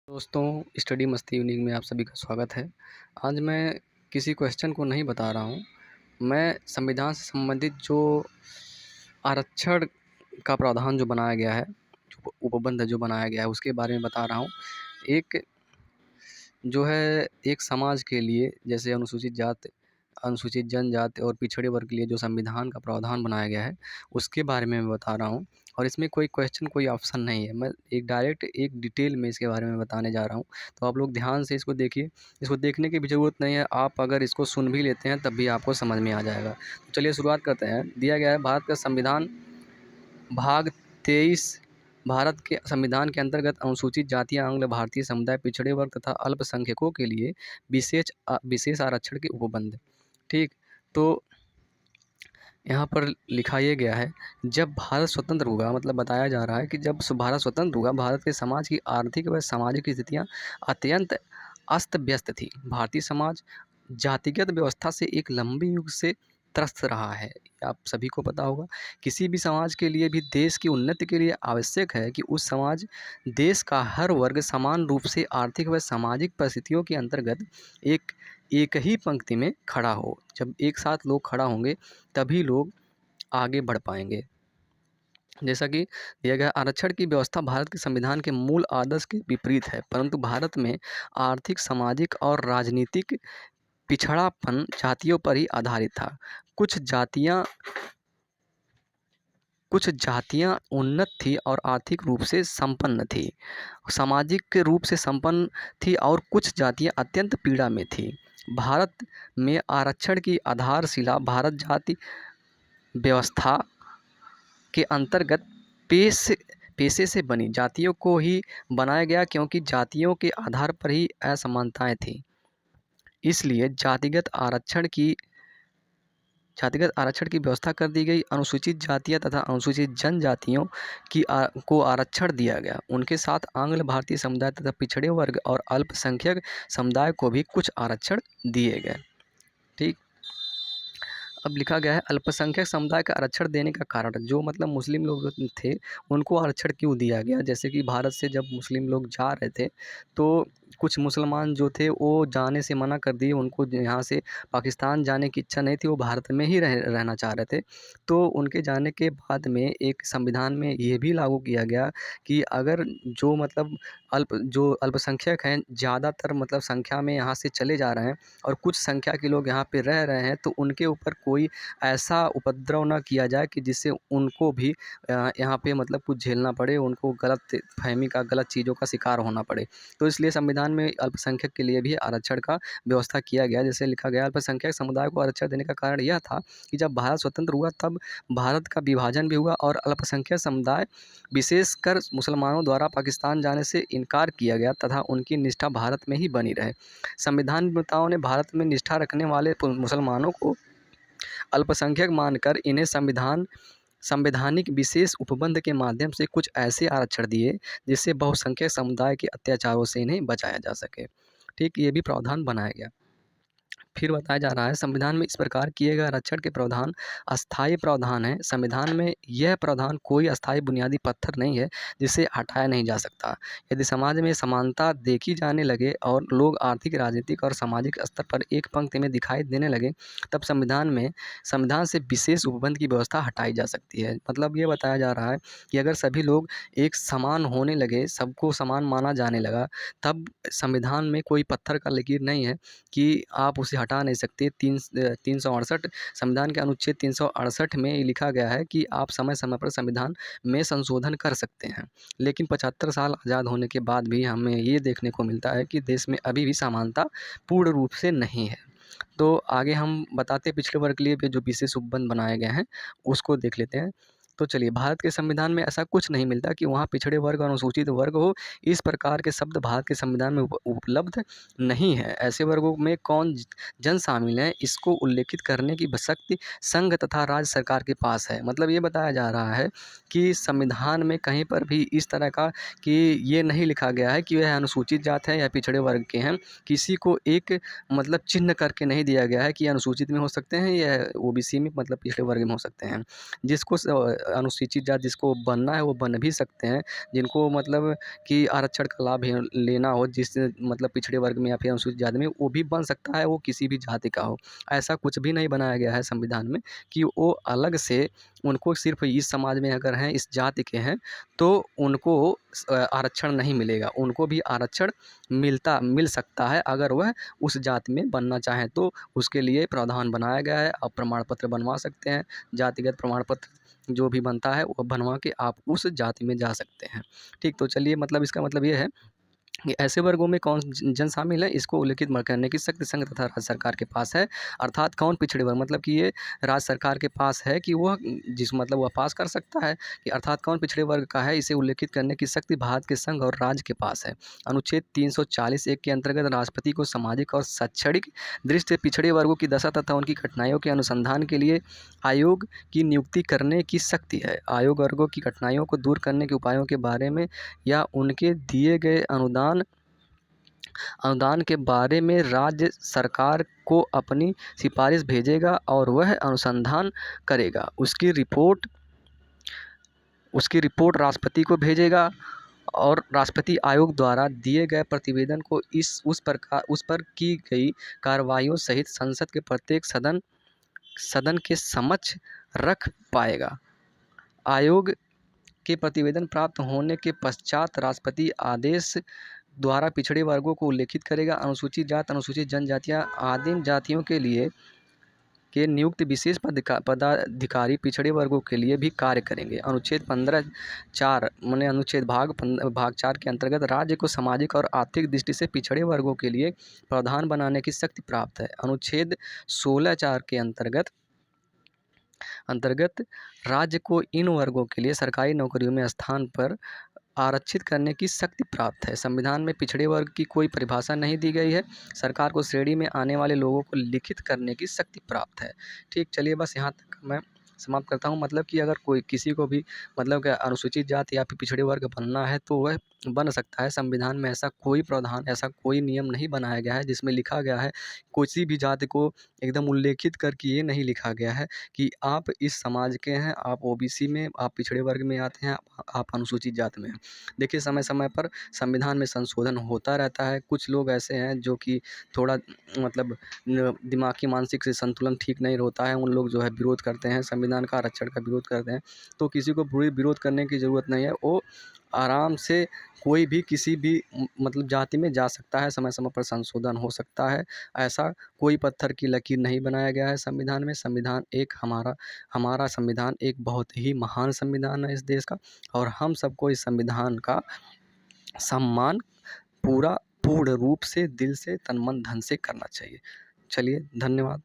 दोस्तों, स्टडी मस्ती यूनिक में आप सभी का स्वागत है। आज मैं किसी क्वेश्चन को नहीं बता रहा हूँ। मैं संविधान से संबंधित जो आरक्षण का प्रावधान जो बनाया गया है, जो उपबंध जो बनाया गया है, उसके बारे में बता रहा हूँ। एक जो है एक समाज के लिए, जैसे अनुसूचित जाति, अनुसूचित जनजाति और पिछड़े वर्ग के लिए जो संविधान का प्रावधान बनाया गया है, उसके बारे में मैं बता रहा हूँ। और इसमें कोई क्वेश्चन, कोई ऑप्शन नहीं है। मैं एक डायरेक्ट एक डिटेल में इसके बारे में बताने जा रहा हूँ। तो आप लोग ध्यान से इसको देखिए। इसको देखने की भी ज़रूरत नहीं है, आप अगर इसको सुन भी लेते हैं तब भी आपको समझ में आ जाएगा। तो चलिए शुरुआत करते हैं। दिया गया है भारत का संविधान भाग 23। भारत के संविधान के अंतर्गत अनुसूचित जातियाँ, आंग्ल भारतीय समुदाय, पिछड़े वर्ग तथा अल्पसंख्यकों के लिए विशेष आरक्षण के उपबंध। ठीक, तो यहाँ पर लिखा ये गया है, जब भारत स्वतंत्र हुआ, मतलब बताया जा रहा है कि जब भारत स्वतंत्र हुआ, भारत के समाज की आर्थिक व सामाजिक स्थितियाँ अत्यंत अस्त व्यस्त थी। भारतीय समाज जातिगत व्यवस्था से एक लंबे युग से त्रस्त रहा है। आप सभी को पता होगा, किसी भी समाज के लिए भी देश की उन्नति के लिए आवश्यक है कि उस समाज देश का हर वर्ग समान रूप से आर्थिक व सामाजिक परिस्थितियों के अंतर्गत एक एक ही पंक्ति में खड़ा हो। जब एक साथ लोग खड़ा होंगे तभी लोग आगे बढ़ पाएंगे। जैसा कि दिया गया, आरक्षण की व्यवस्था भारत के संविधान के मूल आदर्श के विपरीत है, परंतु भारत में आर्थिक, सामाजिक और राजनीतिक पिछड़ापन जातियों पर ही आधारित था। कुछ जातियां उन्नत थी और आर्थिक रूप से संपन्न थी, सामाजिक रूप से संपन्न थी, और कुछ जातियां अत्यंत पीड़ा में थी। भारत में आरक्षण की आधारशिला भारत जाति व्यवस्था के अंतर्गत पेशे से बनी जातियों को ही बनाया गया, क्योंकि जातियों के आधार पर ही असमानताएं थीं। इसलिए जातिगत आरक्षण की व्यवस्था कर दी गई। अनुसूचित जातियाँ तथा अनुसूचित जनजातियों को आरक्षण दिया गया। उनके साथ आंग्ल भारतीय समुदाय तथा पिछड़े वर्ग और अल्पसंख्यक समुदाय को भी कुछ आरक्षण दिए गए। ठीक, अब लिखा गया है, अल्पसंख्यक समुदाय का आरक्षण देने का कारण, जो मतलब मुस्लिम लोग थे उनको आरक्षण क्यों दिया गया। जैसे कि भारत से जब मुस्लिम लोग जा रहे थे तो कुछ मुसलमान जो थे वो जाने से मना कर दिए। उनको यहाँ से पाकिस्तान जाने की इच्छा नहीं थी, वो भारत में ही रहना चाह रहे थे। तो उनके जाने के बाद में एक संविधान में ये भी लागू किया गया कि अगर जो मतलब अल्पसंख्यक हैं, ज़्यादातर मतलब संख्या में यहाँ से चले जा रहे हैं और कुछ संख्या के लोग यहाँ पे रह रहे हैं, तो उनके ऊपर कोई ऐसा उपद्रव ना किया जाए कि जिससे उनको भी यहाँ पे मतलब कुछ झेलना पड़े, उनको गलतफ़हमी का, गलत चीज़ों का शिकार होना पड़े। तो इसलिए संविधान में अल्पसंख्यक के लिए भी आरक्षण का व्यवस्था किया गया। जैसे लिखा गया, अल्पसंख्यक समुदाय को आरक्षण देने का कारण यह था कि जब भारत स्वतंत्र हुआ तब भारत का विभाजन भी हुआ और अल्पसंख्यक समुदाय, विशेषकर मुसलमानों द्वारा पाकिस्तान जाने से इनकार किया गया तथा उनकी निष्ठा भारत में ही बनी रहे। संविधान निर्माताओं ने भारत में निष्ठा रखने वाले मुसलमानों को अल्पसंख्यक मानकर इन्हें संवैधानिक विशेष उपबंध के माध्यम से कुछ ऐसे आरक्षण दिए जिससे बहुसंख्यक समुदाय के अत्याचारों से इन्हें बचाया जा सके। ठीक, ये भी प्रावधान बनाया गया। फिर बताया जा रहा है, संविधान में इस प्रकार किए गए आरक्षण के प्रावधान अस्थायी प्रावधान है। संविधान में यह प्रावधान कोई अस्थायी बुनियादी पत्थर नहीं है जिसे हटाया नहीं जा सकता। यदि समाज में समानता देखी जाने लगे और लोग आर्थिक, राजनीतिक और सामाजिक स्तर पर एक पंक्ति में दिखाई देने लगे, तब संविधान से विशेष उपबंध की व्यवस्था हटाई जा सकती है। मतलब ये बताया जा रहा है कि अगर सभी लोग एक समान होने लगे, सबको समान माना जाने लगा, तब संविधान में कोई पत्थर का लकीर नहीं है कि आप उसे हटा नहीं सकते। 368 संविधान के अनुच्छेद 368 में ये लिखा गया है कि आप समय समय पर संविधान में संशोधन कर सकते हैं। लेकिन 75 साल आज़ाद होने के बाद भी हमें ये देखने को मिलता है कि देश में अभी भी समानता पूर्ण रूप से नहीं है। तो आगे हम बताते हैं पिछड़े वर्ग के लिए भी जो विशेष उपबंध बनाए गए हैं उसको देख लेते हैं। तो चलिए, भारत के संविधान में ऐसा कुछ नहीं मिलता कि वहाँ पिछड़े वर्ग और अनुसूचित वर्ग हो। इस प्रकार के शब्द भारत के संविधान में उपलब्ध नहीं है। ऐसे वर्गों में कौन जन शामिल हैं, इसको उल्लेखित करने की शक्ति संघ तथा राज्य सरकार के पास है। मतलब ये बताया जा रहा है कि संविधान में कहीं पर भी इस तरह का कि ये नहीं लिखा गया है कि वह अनुसूचित जात है या पिछड़े वर्ग के हैं। किसी को एक मतलब चिन्ह करके नहीं दिया गया है कि अनुसूचित में हो सकते हैं या ओबीसी में, मतलब पिछड़े वर्ग में हो सकते हैं। जिसको अनुसूचित जाति जिसको बनना है वो बन भी सकते हैं, जिनको मतलब कि आरक्षण का लाभ लेना हो, जिस मतलब पिछड़े वर्ग में या फिर अनुसूचित जाति में, वो भी बन सकता है, वो किसी भी जाति का हो। ऐसा कुछ भी नहीं बनाया गया है संविधान में कि वो अलग से, उनको सिर्फ इस समाज में अगर हैं, इस जाति के हैं, तो उनको आरक्षण नहीं मिलेगा। उनको भी आरक्षण मिल सकता है अगर वह उस जाति में बनना चाहें, तो उसके लिए प्रावधान बनाया गया है। आप प्रमाण पत्र बनवा सकते हैं, जातिगत प्रमाण पत्र जो भी बनता है वो बनवा के आप उस जाति में जा सकते हैं। ठीक, तो चलिए, मतलब इसका मतलब ये है कि ऐसे वर्गों में कौन जन शामिल है, इसको उल्लिखित करने की शक्ति संघ तथा राज्य सरकार के पास है। अर्थात कौन पिछड़े वर्ग, मतलब कि ये राज्य सरकार के पास है कि वह जिस मतलब वह पास कर सकता है कि अर्थात कौन पिछड़े वर्ग का है, इसे उल्लेखित करने की शक्ति भारत के संघ और राज्य के पास है। अनुच्छेद 340(1) के अंतर्गत राष्ट्रपति को सामाजिक और शैक्षणिक दृष्टि से पिछड़े वर्गों की दशा तथा उनकी कठिनाइयों के अनुसंधान के लिए आयोग की नियुक्ति करने की शक्ति है। आयोग वर्गों की कठिनाइयों को दूर करने के उपायों के बारे में या उनके दिए गए अनुदान के बारे में राज्य सरकार को अपनी सिफारिश भेजेगा और वह अनुसंधान करेगा। उसकी रिपोर्ट राष्ट्रपति को भेजेगा और राष्ट्रपति आयोग द्वारा दिए गए प्रतिवेदन को उस पर की गई कार्रवाइयों सहित संसद के प्रत्येक सदन के समक्ष रख पाएगा। आयोग के प्रतिवेदन प्राप्त होने के पश्चात राष्ट्रपति आदेश द्वारा पिछड़े वर्गों को उल्लेखित करेगा। अनुसूचित जाति, अनुसूचित जनजातियाँ, आदिम जातियों के लिए के नियुक्त विशेष पदाधिकारी पिछड़े वर्गों के लिए भी कार्य करेंगे। अनुच्छेद 15(4) माने अनुच्छेद भाग 4 के अंतर्गत राज्य को सामाजिक और आर्थिक दृष्टि से पिछड़े वर्गों के लिए प्रावधान बनाने की शक्ति प्राप्त है। अनुच्छेद 16(4) के अंतर्गत राज्य को इन वर्गों के लिए सरकारी नौकरियों में स्थान पर आरक्षित करने की शक्ति प्राप्त है। संविधान में पिछड़े वर्ग की कोई परिभाषा नहीं दी गई है। सरकार को श्रेणी में आने वाले लोगों को लिखित करने की शक्ति प्राप्त है। ठीक, चलिए बस यहाँ तक मैं समाप्त करता हूँ। मतलब कि अगर कोई किसी को भी मतलब कि अनुसूचित जाति या फिर पिछड़े वर्ग बनना है तो वह बन सकता है। संविधान में ऐसा कोई प्रावधान, ऐसा कोई नियम नहीं बनाया गया है जिसमें लिखा गया है, किसी भी जाति को एकदम उल्लेखित करके ये नहीं लिखा गया है कि आप इस समाज के हैं, आप ओबीसी में, आप पिछड़े वर्ग में आते हैं, आप अनुसूचित जाति में हैं। देखिए, समय समय पर संविधान में संशोधन होता रहता है। कुछ लोग ऐसे हैं जो कि थोड़ा मतलब दिमागी मानसिक से संतुलन ठीक नहीं होता है, उन लोग जो है विरोध करते हैं, संविधान का आरक्षण का विरोध करते हैं। तो किसी को विरोध करने की ज़रूरत नहीं है, वो आराम से कोई भी किसी भी मतलब जाति में जा सकता है। समय समय पर संशोधन हो सकता है। ऐसा कोई पत्थर की लकीर नहीं बनाया गया है संविधान में। संविधान एक हमारा संविधान एक बहुत ही महान संविधान है इस देश का, और हम सबको इस संविधान का सम्मान पूर्ण रूप से, दिल से, तन मन धन से करना चाहिए। चलिए, धन्यवाद।